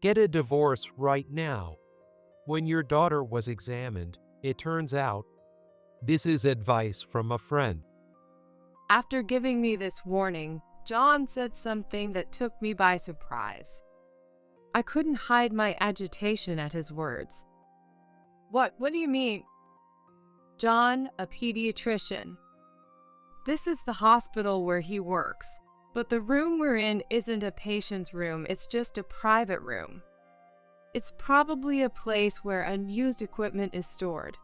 Get a divorce right now. When your daughter was examined, it turns out this is advice from a friend. After giving me this warning, John said something that took me by surprise. I couldn't hide my agitation at his words. What do you mean? John, a pediatrician. This is the hospital where he works, but the room we're in isn't a patient's room, it's just a private room. It's probably a place where unused equipment is stored.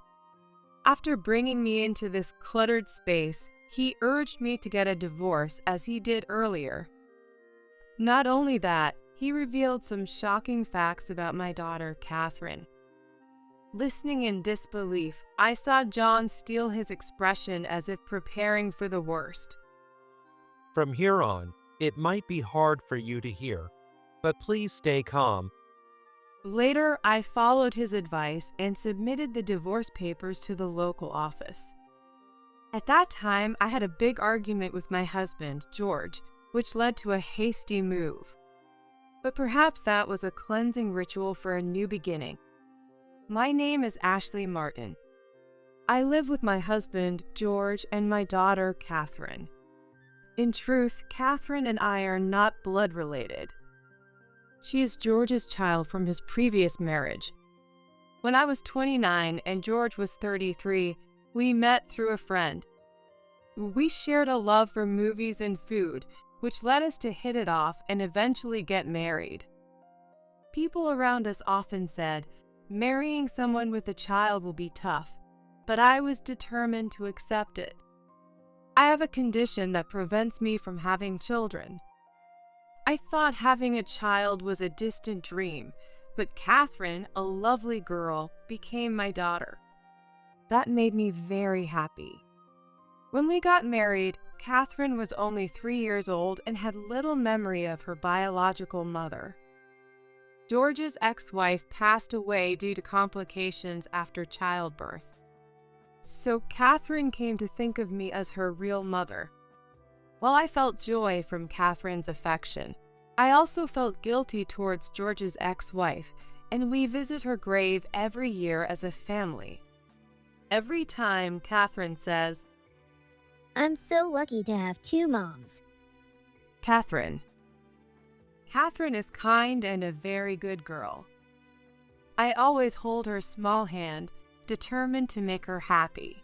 After bringing me into this cluttered space, he urged me to get a divorce as he did earlier. Not only that, he revealed some shocking facts about my daughter, Catherine. Listening in disbelief, I saw John steal his expression as if preparing for the worst. From here on, it might be hard for you to hear, but please stay calm. Later, I followed his advice and submitted the divorce papers to the local office. At that time, I had a big argument with my husband, George, which led to a hasty move. But perhaps that was a cleansing ritual for a new beginning. My name is Ashley Martin. I live with my husband, George, and my daughter, Catherine. In truth, Catherine and I are not blood related. She is George's child from his previous marriage. When I was 29 and George was 33, we met through a friend. We shared a love for movies and food, which led us to hit it off and eventually get married. People around us often said, marrying someone with a child will be tough, but I was determined to accept it. I have a condition that prevents me from having children. I thought having a child was a distant dream, but Catherine, a lovely girl, became my daughter. That made me very happy. When we got married, Catherine was only 3 years old and had little memory of her biological mother. George's ex-wife passed away due to complications after childbirth. So Catherine came to think of me as her real mother. While I felt joy from Catherine's affection, I also felt guilty towards George's ex-wife, and we visit her grave every year as a family. Every time, Catherine says, I'm so lucky to have two moms. Catherine. Catherine is kind and a very good girl. I always hold her small hand, determined to make her happy.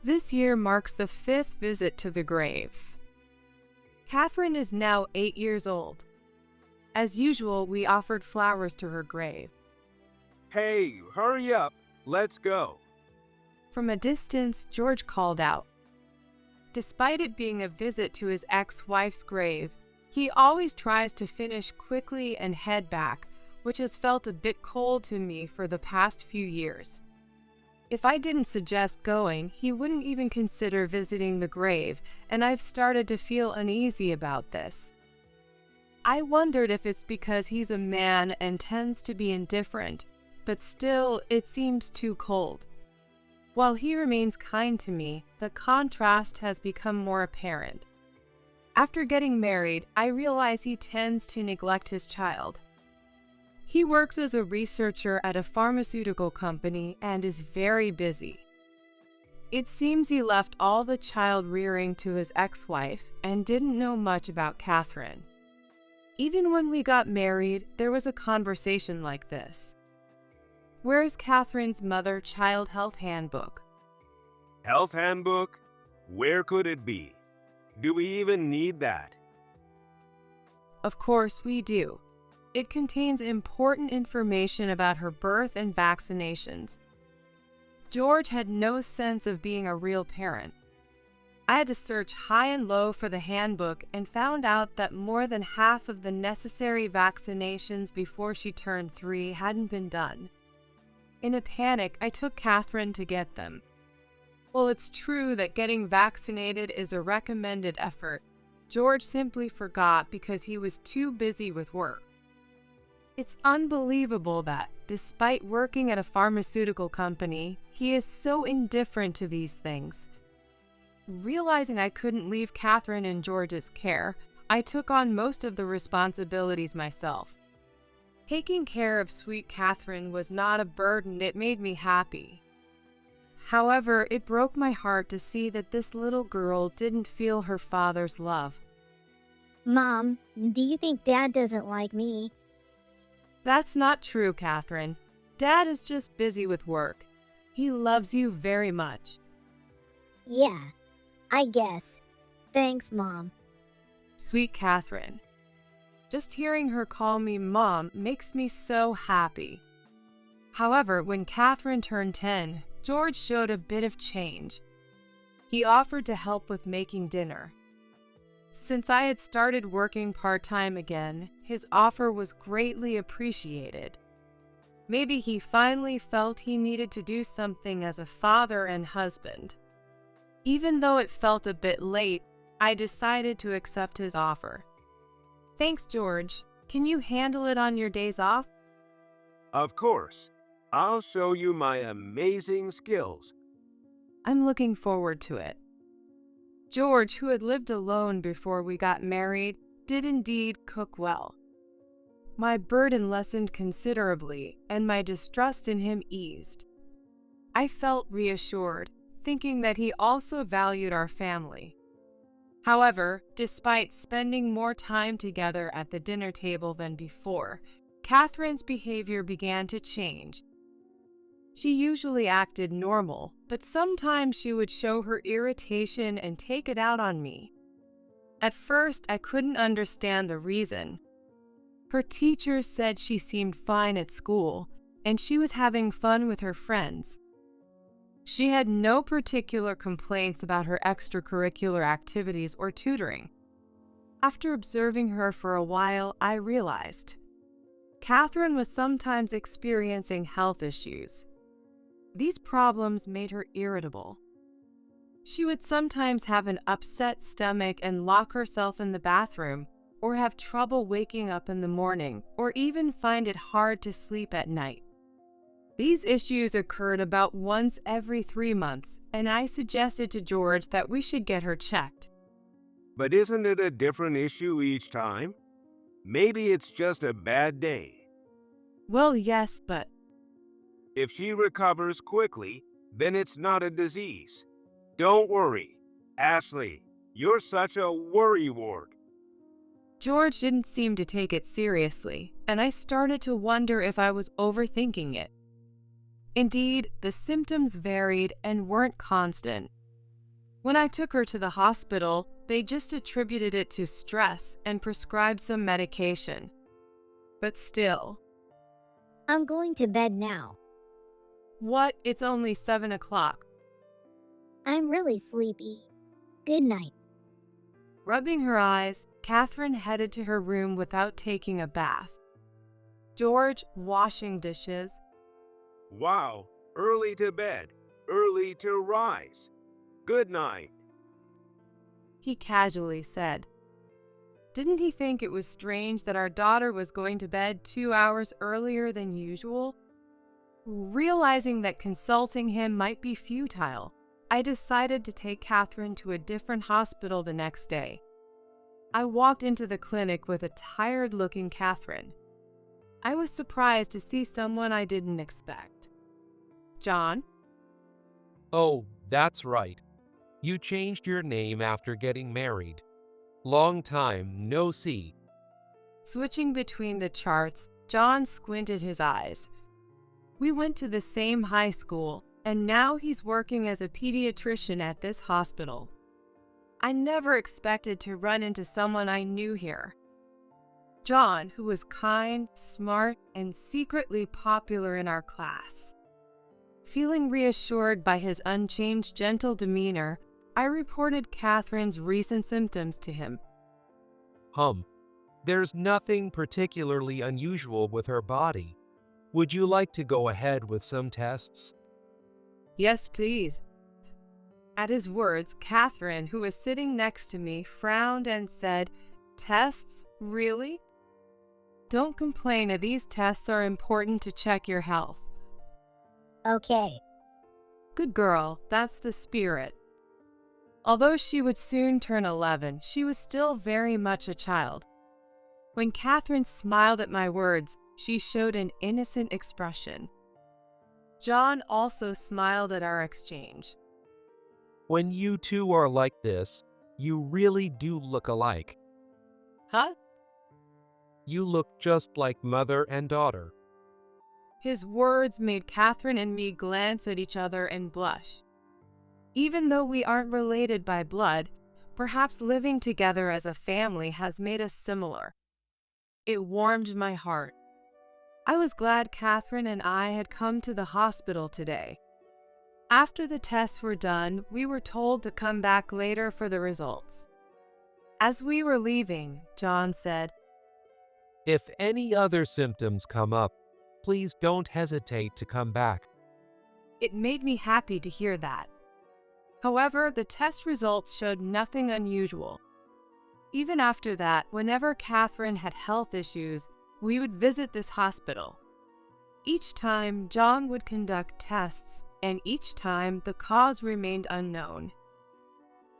This year marks the 5th visit to the grave. Catherine is now 8 years old. As usual, we offered flowers to her grave. Hey, hurry up, let's go. From a distance, George called out. Despite it being a visit to his ex-wife's grave, he always tries to finish quickly and head back, which has felt a bit cold to me for the past few years. If I didn't suggest going, he wouldn't even consider visiting the grave, and I've started to feel uneasy about this. I wondered if it's because he's a man and tends to be indifferent, but still, it seems too cold. While he remains kind to me, the contrast has become more apparent. After getting married, I realize he tends to neglect his child. He works as a researcher at a pharmaceutical company and is very busy. It seems he left all the child rearing to his ex-wife and didn't know much about Catherine. Even when we got married, there was a conversation like this. Where's Catherine's mother-child health handbook? Health handbook? Where could it be? Do we even need that? Of course we do. It contains important information about her birth and vaccinations. George had no sense of being a real parent. I had to search high and low for the handbook and found out that more than half of the necessary vaccinations before she turned 3 hadn't been done. In a panic, I took Catherine to get them. While it's true that getting vaccinated is a recommended effort, George simply forgot because he was too busy with work. It's unbelievable that, despite working at a pharmaceutical company, he is so indifferent to these things. Realizing I couldn't leave Catherine in George's care, I took on most of the responsibilities myself. Taking care of sweet Catherine was not a burden, it made me happy. However, it broke my heart to see that this little girl didn't feel her father's love. Mom, do you think Dad doesn't like me? That's not true, Catherine. Dad is just busy with work. He loves you very much. Yeah, I guess. Thanks, Mom. Sweet Catherine. Just hearing her call me Mom makes me so happy. However, when Catherine turned 10, George showed a bit of change. He offered to help with making dinner. Since I had started working part-time again, his offer was greatly appreciated. Maybe he finally felt he needed to do something as a father and husband. Even though it felt a bit late, I decided to accept his offer. Thanks, George. Can you handle it on your days off? Of course. I'll show you my amazing skills. I'm looking forward to it. George, who had lived alone before we got married, did indeed cook well. My burden lessened considerably, and my distrust in him eased. I felt reassured, thinking that he also valued our family. However, despite spending more time together at the dinner table than before, Catherine's behavior began to change. She usually acted normal, but sometimes she would show her irritation and take it out on me. At first, I couldn't understand the reason. Her teachers said she seemed fine at school, and she was having fun with her friends. She had no particular complaints about her extracurricular activities or tutoring. After observing her for a while, I realized Catherine was sometimes experiencing health issues. These problems made her irritable. She would sometimes have an upset stomach and lock herself in the bathroom, or have trouble waking up in the morning, or even find it hard to sleep at night. These issues occurred about once every 3 months, and I suggested to George that we should get her checked. But isn't it a different issue each time? Maybe it's just a bad day. Well, yes, but If she recovers quickly, then it's not a disease. Don't worry. Ashley, you're such a worrywart. George didn't seem to take it seriously, and I started to wonder if I was overthinking it. Indeed, the symptoms varied and weren't constant. When I took her to the hospital, they just attributed it to stress and prescribed some medication. But still. I'm going to bed now. What? It's only 7 o'clock. I'm really sleepy. Good night. Rubbing her eyes, Catherine headed to her room without taking a bath. George, washing dishes. Wow, early to bed, early to rise. Good night. He casually said. Didn't he think it was strange that our daughter was going to bed 2 hours earlier than usual? Realizing that consulting him might be futile, I decided to take Catherine to a different hospital the next day. I walked into the clinic with a tired-looking Catherine. I was surprised to see someone I didn't expect. John? Oh, that's right. You changed your name after getting married. Long time no see. Switching between the charts, John squinted his eyes. We went to the same high school, and now he's working as a pediatrician at this hospital. I never expected to run into someone I knew here. John, who was kind, smart, and secretly popular in our class. Feeling reassured by his unchanged gentle demeanor, I reported Catherine's recent symptoms to him. There's nothing particularly unusual with her body. Would you like to go ahead with some tests? Yes, please. At his words, Catherine, who was sitting next to me, frowned and said, Tests? Really? Don't complain, these tests are important to check your health. Okay. Good girl, that's the spirit. Although she would soon turn 11, she was still very much a child. When Catherine smiled at my words, She showed an innocent expression. John also smiled at our exchange. When you two are like this, you really do look alike. Huh? You look just like mother and daughter. His words made Catherine and me glance at each other and blush. Even though we aren't related by blood, perhaps living together as a family has made us similar. It warmed my heart. I was glad Catherine and I had come to the hospital today. After the tests were done, we were told to come back later for the results. As we were leaving, John said, If any other symptoms come up, please don't hesitate to come back. It made me happy to hear that. However, the test results showed nothing unusual. Even after that, whenever Catherine had health issues, we would visit this hospital. Each time, John would conduct tests, and each time the cause remained unknown.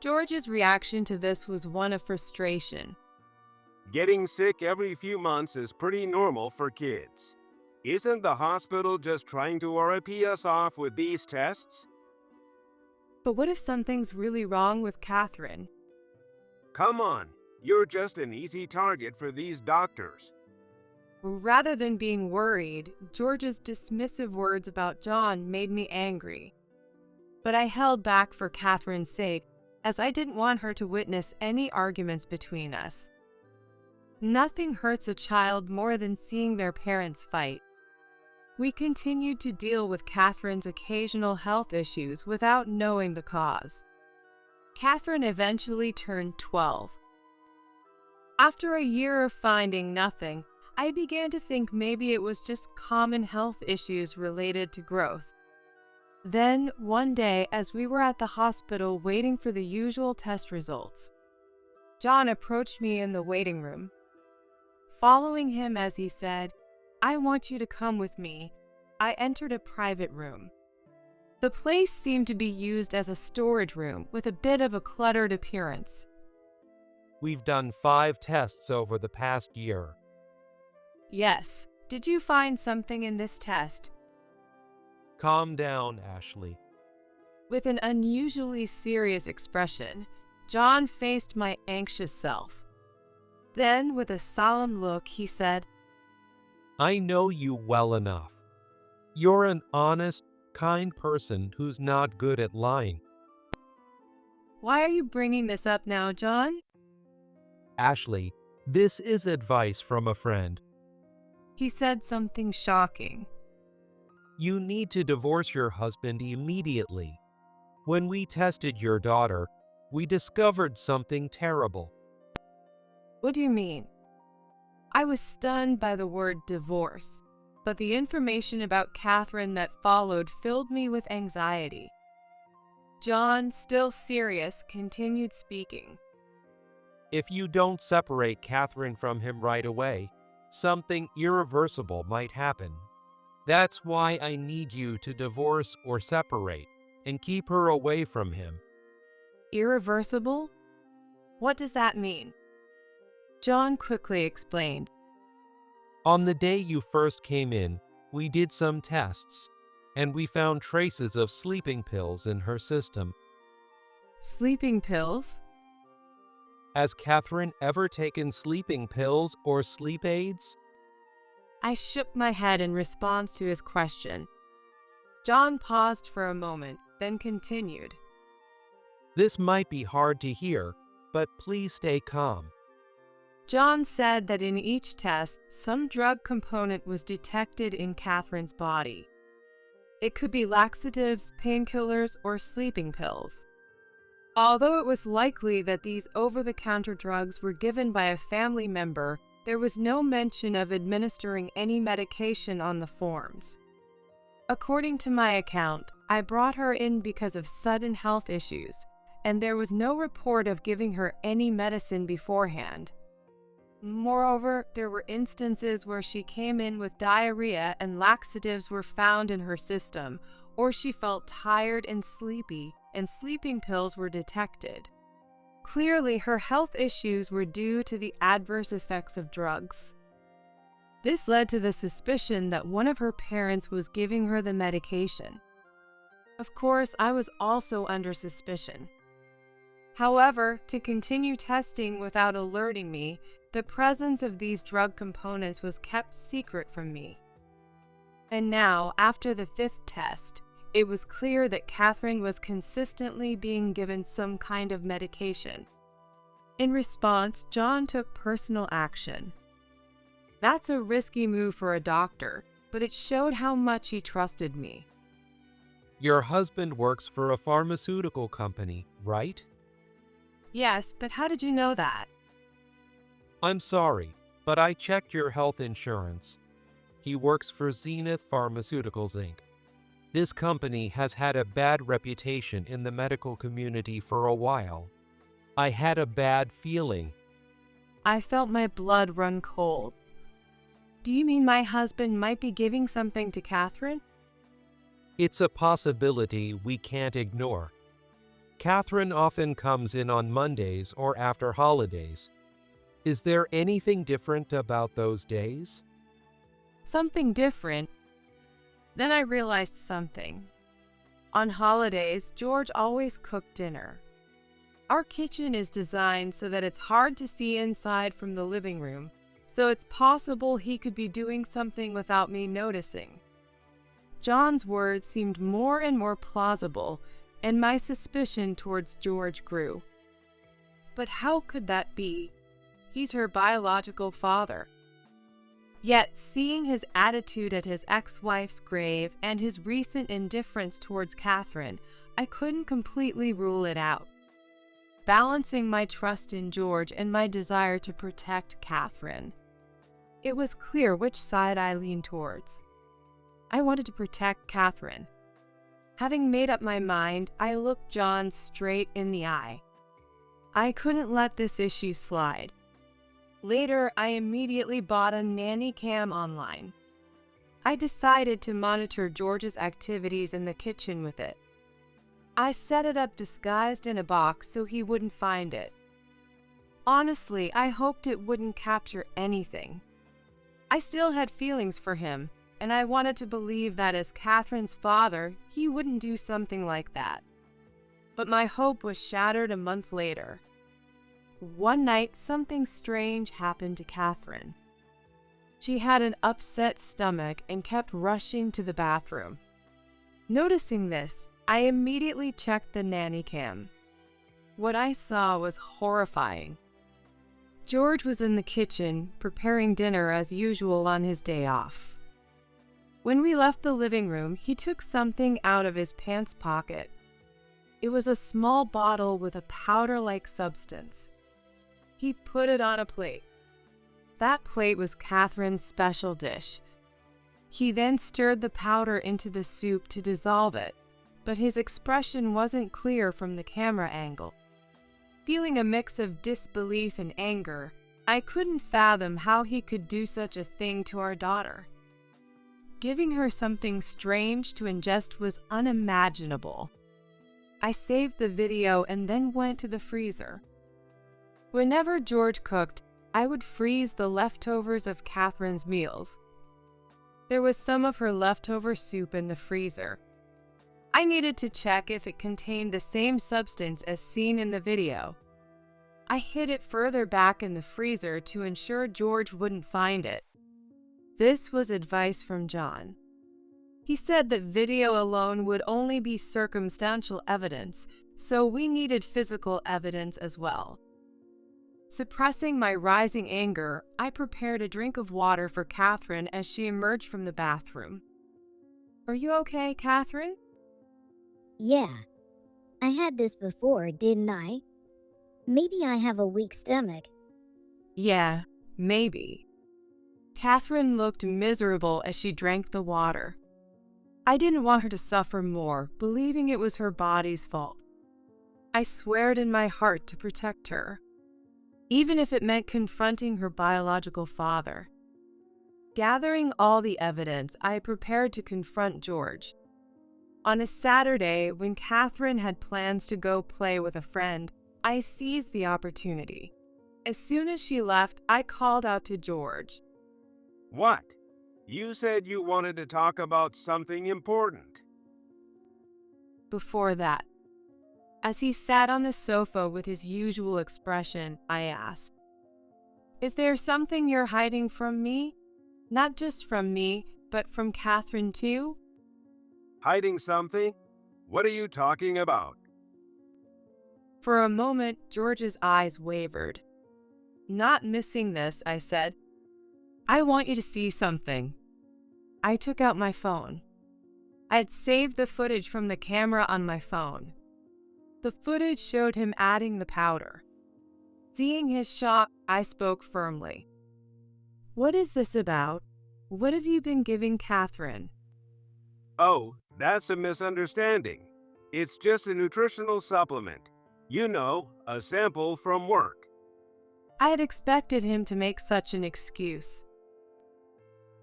George's reaction to this was one of frustration. Getting sick every few months is pretty normal for kids. Isn't the hospital just trying to RIP us off with these tests? But what if something's really wrong with Catherine? Come on, you're just an easy target for these doctors. Rather than being worried, George's dismissive words about John made me angry. But I held back for Catherine's sake, as I didn't want her to witness any arguments between us. Nothing hurts a child more than seeing their parents fight. We continued to deal with Catherine's occasional health issues without knowing the cause. Catherine eventually turned 12. After a year of finding nothing, I began to think maybe it was just common health issues related to growth. Then, one day, as we were at the hospital waiting for the usual test results, John approached me in the waiting room. Following him as he said, "I want you to come with me," I entered a private room. The place seemed to be used as a storage room with a bit of a cluttered appearance. We've done 5 tests over the past year. Yes. Did you find something in this test? Calm down, Ashley. With an unusually serious expression, John faced my anxious self. Then, with a solemn look, he said, I know you well enough. You're an honest, kind person who's not good at lying. "Why are you bringing this up now, John?" Ashley, this is advice from a friend. He said something shocking. You need to divorce your husband immediately. When we tested your daughter, we discovered something terrible. What do you mean? I was stunned by the word divorce, but the information about Catherine that followed filled me with anxiety. John, still serious, continued speaking. If you don't separate Catherine from him right away, something irreversible might happen. That's why I need you to divorce or separate and keep her away from him. Irreversible? What does that mean? John quickly explained. On the day you first came in, we did some tests, and we found traces of sleeping pills in her system. Sleeping pills? Has Catherine ever taken sleeping pills or sleep aids? I shook my head in response to his question. John paused for a moment, then continued. This might be hard to hear, but please stay calm. John said that in each test, some drug component was detected in Catherine's body. It could be laxatives, painkillers, or sleeping pills. Although it was likely that these over-the-counter drugs were given by a family member, there was no mention of administering any medication on the forms. According to my account, I brought her in because of sudden health issues, and there was no report of giving her any medicine beforehand. Moreover, there were instances where she came in with diarrhea and laxatives were found in her system, or she felt tired and sleepy, and sleeping pills were detected. Clearly, her health issues were due to the adverse effects of drugs. This led to the suspicion that one of her parents was giving her the medication. Of course, I was also under suspicion. However, to continue testing without alerting me, the presence of these drug components was kept secret from me. And now, after the 5th test, it was clear that Catherine was consistently being given some kind of medication. In response, John took personal action. That's a risky move for a doctor, but it showed how much he trusted me. Your husband works for a pharmaceutical company, right? Yes, but how did you know that? I'm sorry, but I checked your health insurance. He works for Zenith Pharmaceuticals, Inc. This company has had a bad reputation in the medical community for a while. I had a bad feeling. I felt my blood run cold. Do you mean my husband might be giving something to Catherine? It's a possibility we can't ignore. Catherine often comes in on Mondays or after holidays. Is there anything different about those days? Something different. Then I realized something. On holidays, George always cooked dinner. Our kitchen is designed so that it's hard to see inside from the living room, so it's possible he could be doing something without me noticing. John's words seemed more and more plausible, and my suspicion towards George grew. But how could that be? He's her biological father. Yet, seeing his attitude at his ex-wife's grave and his recent indifference towards Catherine, I couldn't completely rule it out. Balancing my trust in George and my desire to protect Catherine, it was clear which side I leaned towards. I wanted to protect Catherine. Having made up my mind, I looked John straight in the eye. I couldn't let this issue slide. Later, I immediately bought a nanny cam online. I decided to monitor George's activities in the kitchen with it. I set it up disguised in a box so he wouldn't find it. Honestly, I hoped it wouldn't capture anything. I still had feelings for him, and I wanted to believe that as Catherine's father, he wouldn't do something like that. But my hope was shattered a month later. One night, something strange happened to Catherine. She had an upset stomach and kept rushing to the bathroom. Noticing this, I immediately checked the nanny cam. What I saw was horrifying. George was in the kitchen, preparing dinner as usual on his day off. When we left the living room, he took something out of his pants pocket. It was a small bottle with a powder-like substance. He put it on a plate. That plate was Catherine's special dish. He then stirred the powder into the soup to dissolve it, but his expression wasn't clear from the camera angle. Feeling a mix of disbelief and anger, I couldn't fathom how he could do such a thing to our daughter. Giving her something strange to ingest was unimaginable. I saved the video and then went to the freezer. Whenever George cooked, I would freeze the leftovers of Catherine's meals. There was some of her leftover soup in the freezer. I needed to check if it contained the same substance as seen in the video. I hid it further back in the freezer to ensure George wouldn't find it. This was advice from John. He said that video alone would only be circumstantial evidence, so we needed physical evidence as well. Suppressing my rising anger, I prepared a drink of water for Catherine as she emerged from the bathroom. "Are you okay, Catherine?" Yeah. I had this before, didn't I? Maybe I have a weak stomach. "Yeah, maybe." Catherine looked miserable as she drank the water. I didn't want her to suffer more, believing it was her body's fault. I swore in my heart to protect her, even if it meant confronting her biological father. Gathering all the evidence, I prepared to confront George. On a Saturday, when Catherine had plans to go play with a friend, I seized the opportunity. As soon as she left, I called out to George. What? You said you wanted to talk about something important. Before that, as he sat on the sofa with his usual expression, I asked, "Is there something you're hiding from me? Not just from me, but from Catherine too?" Hiding something? What are you talking about? For a moment, George's eyes wavered. "Not missing this," I said. "I want you to see something." I took out my phone. I had saved the footage from the camera on my phone. The footage showed him adding the powder. Seeing his shock, I spoke firmly. "What is this about? What have you been giving Catherine?" Oh, that's a misunderstanding. It's just a nutritional supplement. You know, a sample from work. I had expected him to make such an excuse,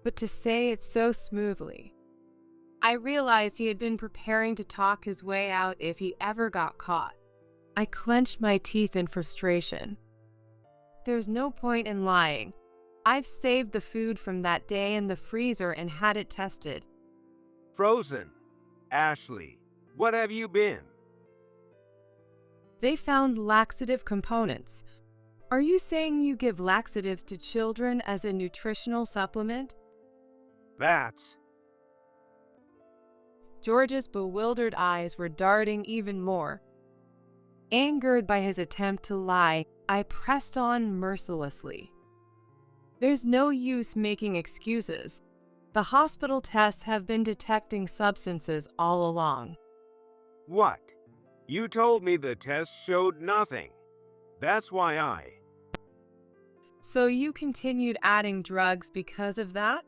but to say it so smoothly. I realized he had been preparing to talk his way out if he ever got caught. I clenched my teeth in frustration. There's no point in lying. I've saved the food from that day in the freezer and had it tested. Frozen. Ashley, what have you been? They found laxative components. Are you saying you give laxatives to children as a nutritional supplement? That's... George's bewildered eyes were darting even more. Angered by his attempt to lie, I pressed on mercilessly. "There's no use making excuses. The hospital tests have been detecting substances all along." What? You told me the test showed nothing. That's why I... "So you continued adding drugs because of that?"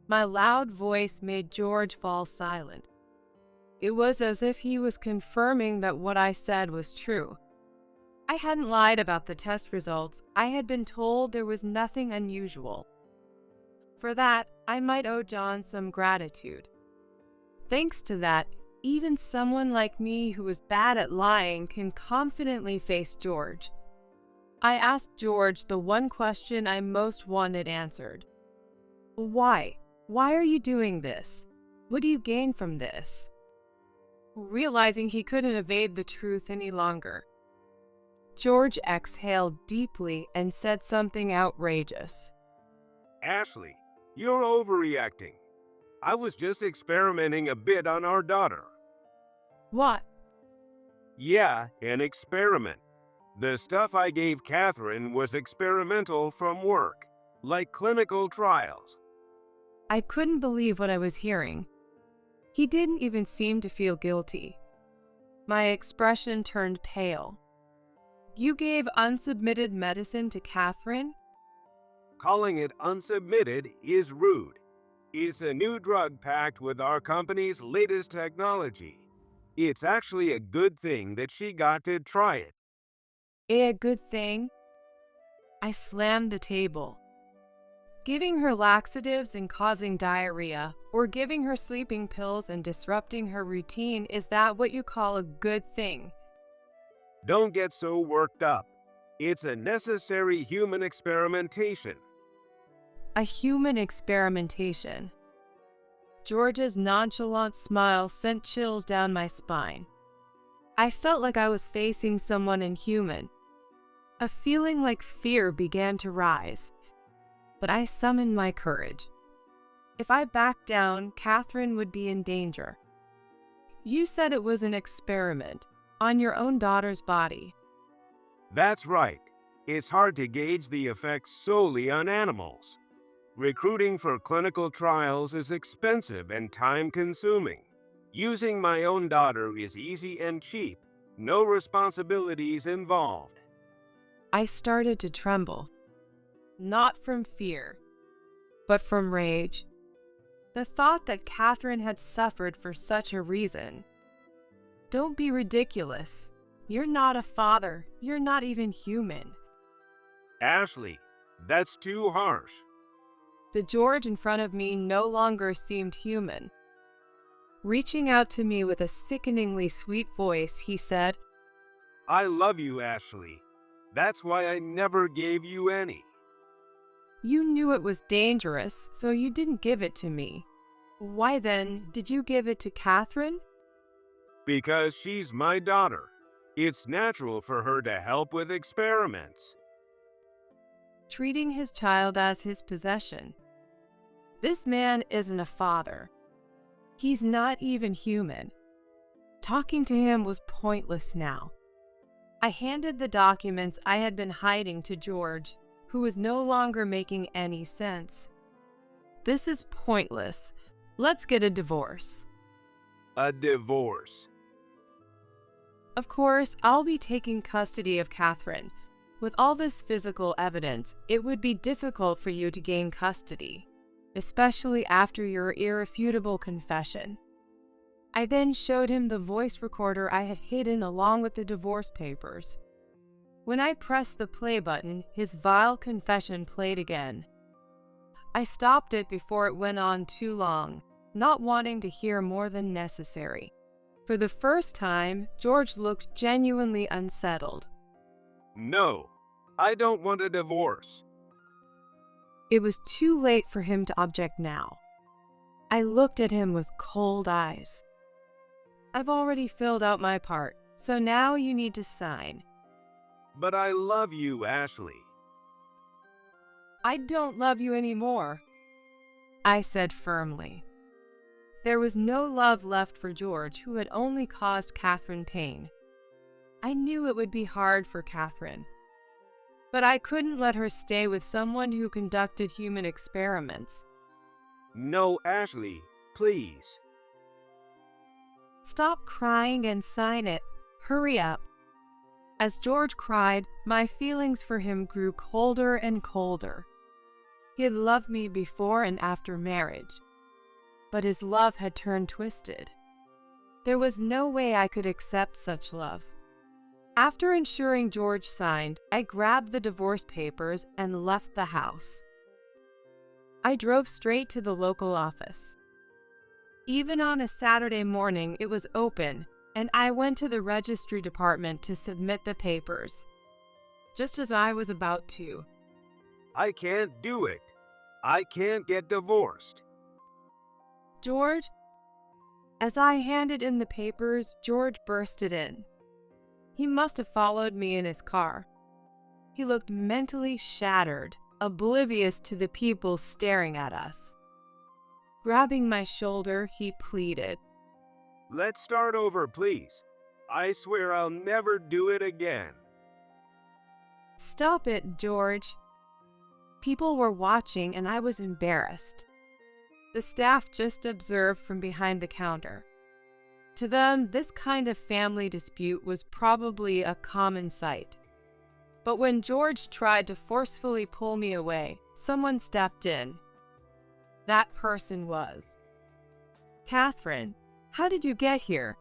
My loud voice made George fall silent. It was as if he was confirming that what I said was true. I hadn't lied about the test results. I had been told there was nothing unusual. For that, I might owe John some gratitude. Thanks to that, even someone like me who was bad at lying can confidently face George. I asked George the one question I most wanted answered. "Why? Why are you doing this? What do you gain from this?" Realizing he couldn't evade the truth any longer, George exhaled deeply and said something outrageous. Ashley, you're overreacting. I was just experimenting a bit on our daughter. "What?" Yeah, an experiment. The stuff I gave Catherine was experimental from work, like clinical trials. I couldn't believe what I was hearing. He didn't even seem to feel guilty. My expression turned pale. "You gave unsubmitted medicine to Catherine?" Calling it unsubmitted is rude. It's a new drug packed with our company's latest technology. It's actually a good thing that she got to try it. A good thing? I slammed the table. Giving her laxatives and causing diarrhea, or giving her sleeping pills and disrupting her routine, is that what you call a good thing? Don't get so worked up. It's a necessary human experimentation. A human experimentation. George's nonchalant smile sent chills down my spine. I felt like I was facing someone inhuman. A feeling like fear began to rise. But I summoned my courage. If I backed down, Catherine would be in danger. "You said it was an experiment on your own daughter's body." That's right. It's hard to gauge the effects solely on animals. Recruiting for clinical trials is expensive and time-consuming. Using my own daughter is easy and cheap. No responsibilities involved. I started to tremble. Not from fear, but from rage. The thought that Catherine had suffered for such a reason. Don't be ridiculous. You're not a father. You're not even human. Ashley, that's too harsh. The George in front of me no longer seemed human. Reaching out to me with a sickeningly sweet voice, he said, I love you, Ashley. That's why I never gave you any. You knew it was dangerous, so you didn't give it to me. Why then did you give it to Catherine? Because she's my daughter. It's natural for her to help with experiments. Treating his child as his possession. This man isn't a father. He's not even human. Talking to him was pointless now. I handed the documents I had been hiding to George, who was no longer making any sense. This is pointless. Let's get a divorce. A divorce. Of course, I'll be taking custody of Catherine. With all this physical evidence, it would be difficult for you to gain custody, especially after your irrefutable confession. I then showed him the voice recorder I had hidden along with the divorce papers. When I pressed the play button, his vile confession played again. I stopped it before it went on too long, not wanting to hear more than necessary. For the first time, George looked genuinely unsettled. No, I don't want a divorce. It was too late for him to object now. I looked at him with cold eyes. I've already filled out my part, so now you need to sign. But I love you, Ashley. I don't love you anymore, I said firmly. There was no love left for George, who had only caused Catherine pain. I knew it would be hard for Catherine, but I couldn't let her stay with someone who conducted human experiments. No, Ashley, please. Stop crying and sign it. Hurry up. As George cried, my feelings for him grew colder and colder. He had loved me before and after marriage, but his love had turned twisted. There was no way I could accept such love. After ensuring George signed, I grabbed the divorce papers and left the house. I drove straight to the local office. Even on a Saturday morning, it was open, and I went to the registry department to submit the papers. Just as I was about to, I can't do it. I can't get divorced. George? As I handed in the papers, George bursted in. He must have followed me in his car. He looked mentally shattered, oblivious to the people staring at us. Grabbing my shoulder, he pleaded. Let's start over, please. I swear I'll never do it again. Stop it, George. People were watching and I was embarrassed. The staff just observed from behind the counter. To them, this kind of family dispute was probably a common sight. But when George tried to forcefully pull me away, someone stepped in. That person was Catherine. How did you get here?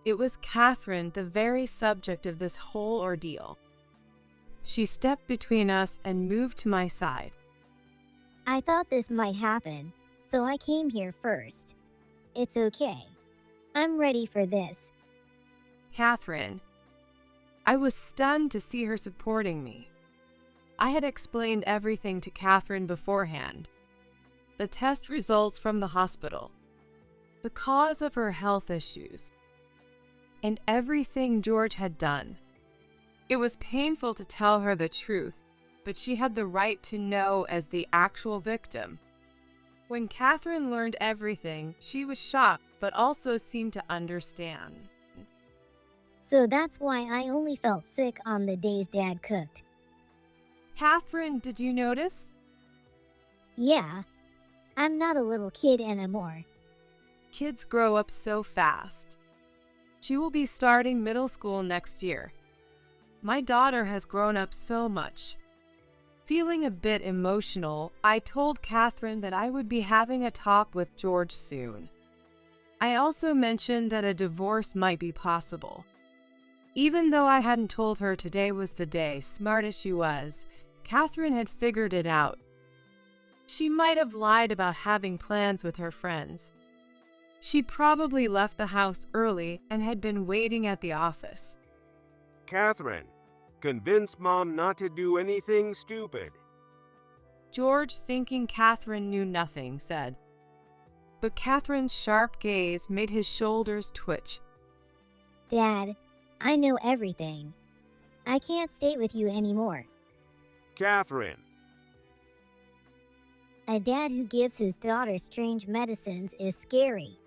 It was Catherine, the very subject of this whole ordeal. She stepped between us and moved to my side. I thought this might happen, so I came here first. It's okay. I'm ready for this. Catherine. I was stunned to see her supporting me. I had explained everything to Catherine beforehand. The test results from the hospital, the cause of her health issues, and everything George had done. It was painful to tell her the truth, but she had the right to know as the actual victim. When Catherine learned everything, she was shocked, but also seemed to understand. So that's why I only felt sick on the days Dad cooked. Catherine, did you notice? Yeah, I'm not a little kid anymore. Kids grow up so fast. She will be starting middle school next year. My daughter has grown up so much. Feeling a bit emotional, I told Catherine that I would be having a talk with George soon. I also mentioned that a divorce might be possible. Even though I hadn't told her today was the day, smart as she was, Catherine had figured it out. She might have lied about having plans with her friends. She probably left the house early and had been waiting at the office. Catherine, convince Mom not to do anything stupid. George, thinking Catherine knew nothing, said. But Catherine's sharp gaze made his shoulders twitch. Dad, I know everything. I can't stay with you anymore. Catherine, A dad who gives his daughter strange medicines is scary.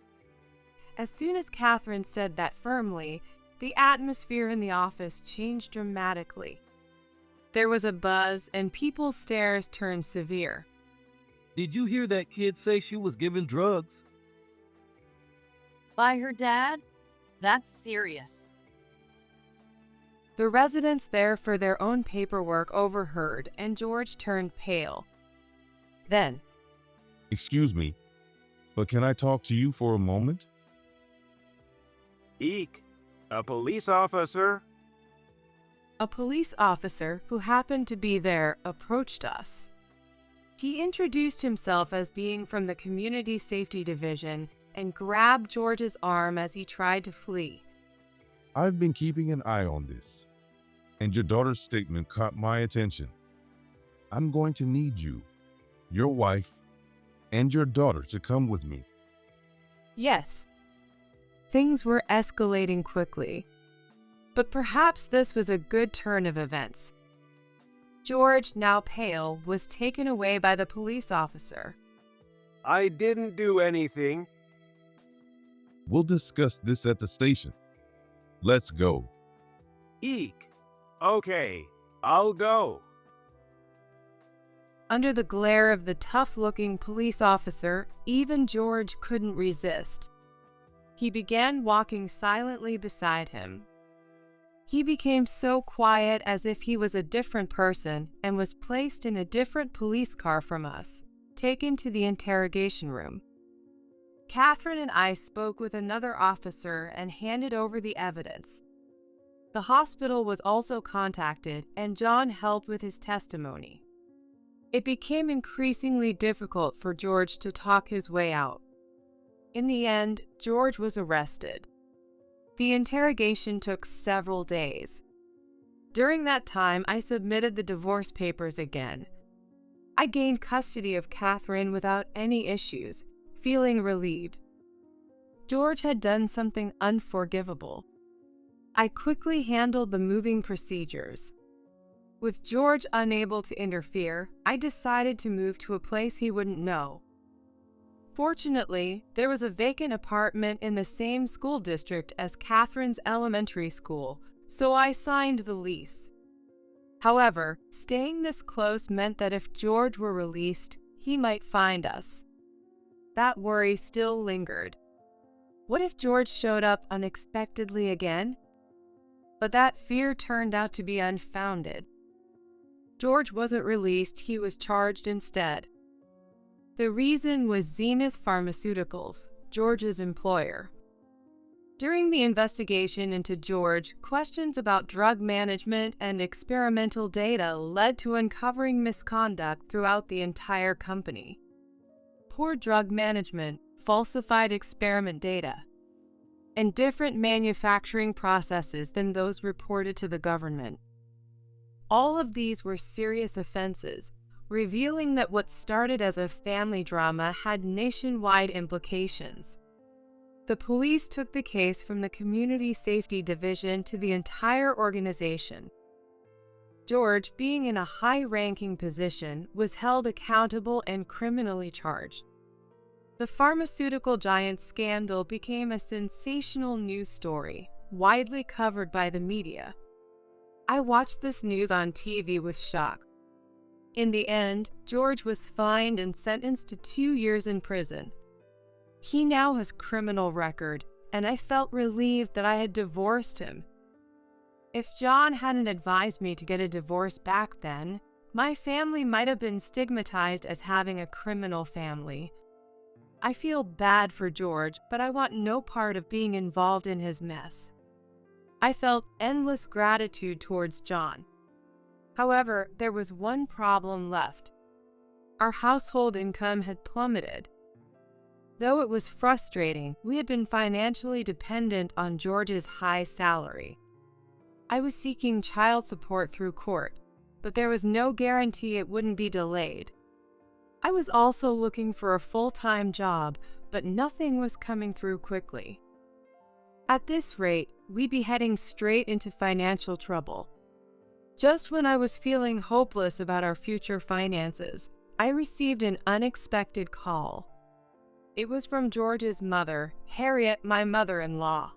As soon as Catherine said that firmly, the atmosphere in the office changed dramatically. There was a buzz, and people's stares turned severe. Did you hear that kid say she was given drugs? By her dad? That's serious. The residents there for their own paperwork overheard, and George turned pale. Then, Excuse me, but can I talk to you for a moment? Eek, a police officer? a police officer who happened to be there approached us. He introduced himself as being from the Community Safety Division and grabbed George's arm as he tried to flee. I've been keeping an eye on this, and your daughter's statement caught my attention. I'm going to need you, your wife, and your daughter to come with me. Yes. Things were escalating quickly. But perhaps this was a good turn of events. George, now pale, was taken away by the police officer. I didn't do anything. We'll discuss this at the station. Let's go. Eek. Okay, I'll go. Under the glare of the tough-looking police officer, even George couldn't resist. He began walking silently beside him. He became so quiet as if he was a different person and was placed in a different police car from us, taken to the interrogation room. Catherine and I spoke with another officer and handed over the evidence. The hospital was also contacted, and John helped with his testimony. It became increasingly difficult for George to talk his way out. In the end, George was arrested. The interrogation took several days. During that time, I submitted the divorce papers again. I gained custody of Catherine without any issues, feeling relieved. George had done something unforgivable. I quickly handled the moving procedures. With George unable to interfere, I decided to move to a place he wouldn't know. Fortunately, there was a vacant apartment in the same school district as Catherine's elementary school, so I signed the lease. However, staying this close meant that if George were released, he might find us. That worry still lingered. What if George showed up unexpectedly again? But that fear turned out to be unfounded. George wasn't released, he was charged instead. The reason was Zenith Pharmaceuticals, George's employer. During the investigation into George, questions about drug management and experimental data led to uncovering misconduct throughout the entire company. Poor drug management, falsified experiment data, and different manufacturing processes than those reported to the government. All of these were serious offenses, revealing that what started as a family drama had nationwide implications. The police took the case from the Community Safety Division to the entire organization. George, being in a high-ranking position, was held accountable and criminally charged. The pharmaceutical giant scandal became a sensational news story, widely covered by the media. I watched this news on TV with shock. In the end, George was fined and sentenced to 2 years in prison. He now has a criminal record, and I felt relieved that I had divorced him. If John hadn't advised me to get a divorce back then, my family might have been stigmatized as having a criminal family. I feel bad for George, but I want no part of being involved in his mess. I felt endless gratitude towards John. However, there was one problem left. Our household income had plummeted. Though it was frustrating, we had been financially dependent on George's high salary. I was seeking child support through court, but there was no guarantee it wouldn't be delayed. I was also looking for a full-time job, but nothing was coming through quickly. At this rate, we'd be heading straight into financial trouble. Just when I was feeling hopeless about our future finances, I received an unexpected call. It was from George's mother, Harriet, my mother-in-law.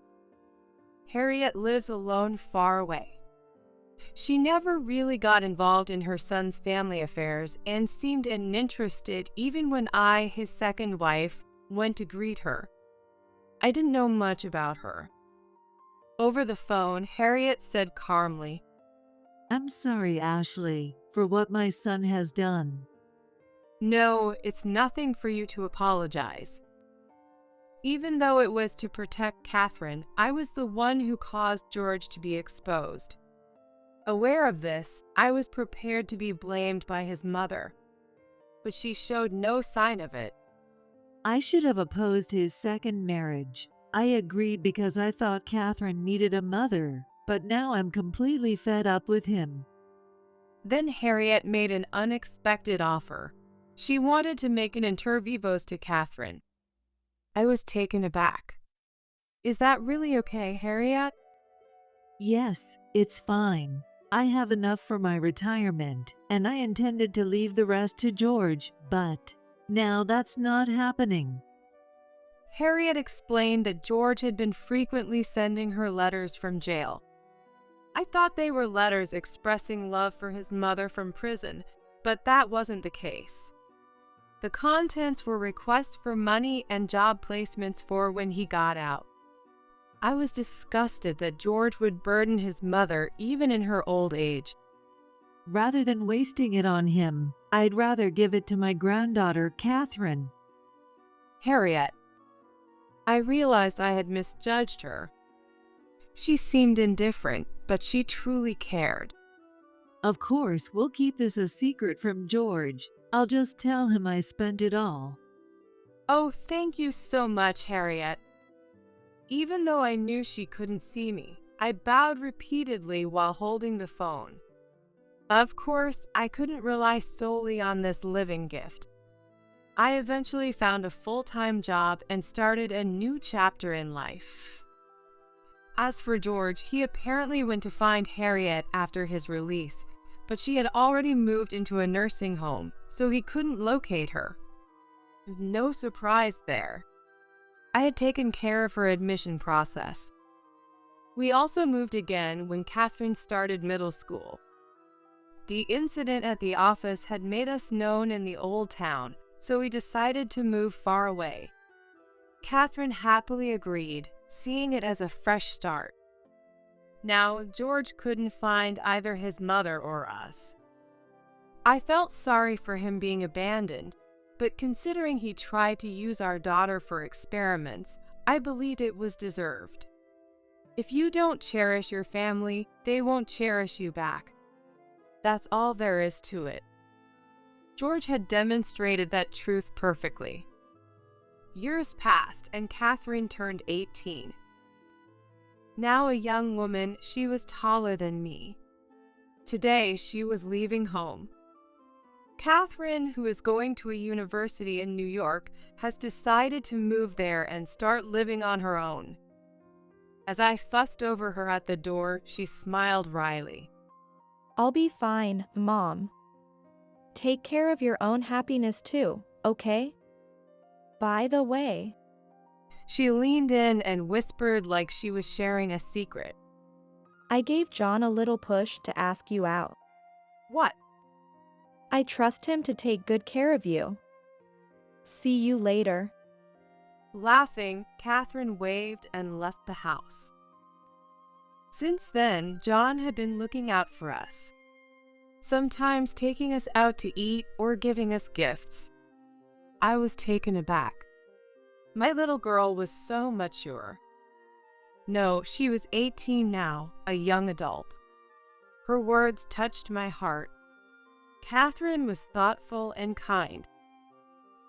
Harriet lives alone far away. She never really got involved in her son's family affairs and seemed uninterested even when I, his second wife, went to greet her. I didn't know much about her. Over the phone, Harriet said calmly, "I'm sorry, Ashley, for what my son has done." "No, it's nothing for you to apologize." Even though it was to protect Catherine, I was the one who caused George to be exposed. Aware of this, I was prepared to be blamed by his mother, but she showed no sign of it. I should have opposed his second marriage. I agreed because I thought Catherine needed a mother, but now I'm completely fed up with him. Then Harriet made an unexpected offer. She wanted to make an inter vivos to Catherine. I was taken aback. "Is that really okay, Harriet?" Yes, it's fine. I have enough for my retirement, and I intended to leave the rest to George, but now that's not happening. Harriet explained that George had been frequently sending her letters from jail. I thought they were letters expressing love for his mother from prison, but that wasn't the case. The contents were requests for money and job placements for when he got out. I was disgusted that George would burden his mother even in her old age. Rather than wasting it on him, I'd rather give it to my granddaughter, Catherine. Harriet. I realized I had misjudged her. She seemed indifferent, but she truly cared. Of course, we'll keep this a secret from George. I'll just tell him I spent it all. Oh, thank you so much, Harriet. Even though I knew she couldn't see me, I bowed repeatedly while holding the phone. Of course, I couldn't rely solely on this living gift. I eventually found a full-time job and started a new chapter in life. As for George, he apparently went to find Harriet after his release, but she had already moved into a nursing home, so he couldn't locate her. No surprise there. I had taken care of her admission process. We also moved again when Catherine started middle school. The incident at the office had made us known in the old town, so we decided to move far away. Catherine happily agreed, seeing it as a fresh start. Now, George couldn't find either his mother or us. I felt sorry for him being abandoned, but considering he tried to use our daughter for experiments, I believed it was deserved. If you don't cherish your family, they won't cherish you back. That's all there is to it. George had demonstrated that truth perfectly. Years passed and Catherine turned 18. Now a young woman, she was taller than me. Today, she was leaving home. Catherine, who is going to a university in New York, has decided to move there and start living on her own. As I fussed over her at the door, she smiled wryly. "I'll be fine, Mom. Take care of your own happiness too, okay? By the way..." She leaned in and whispered like she was sharing a secret. "I gave John a little push to ask you out. What? I trust him to take good care of you. See you later." Laughing, Catherine waved and left the house. Since then, John had been looking out for us, sometimes taking us out to eat or giving us gifts. I was taken aback. My little girl was so mature. No, she was 18 now, a young adult. Her words touched my heart. Catherine was thoughtful and kind.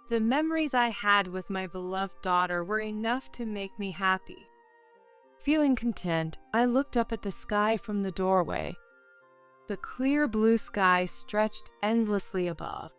The memories I had with my beloved daughter were enough to make me happy. Feeling content, I looked up at the sky from the doorway. The clear blue sky stretched endlessly above.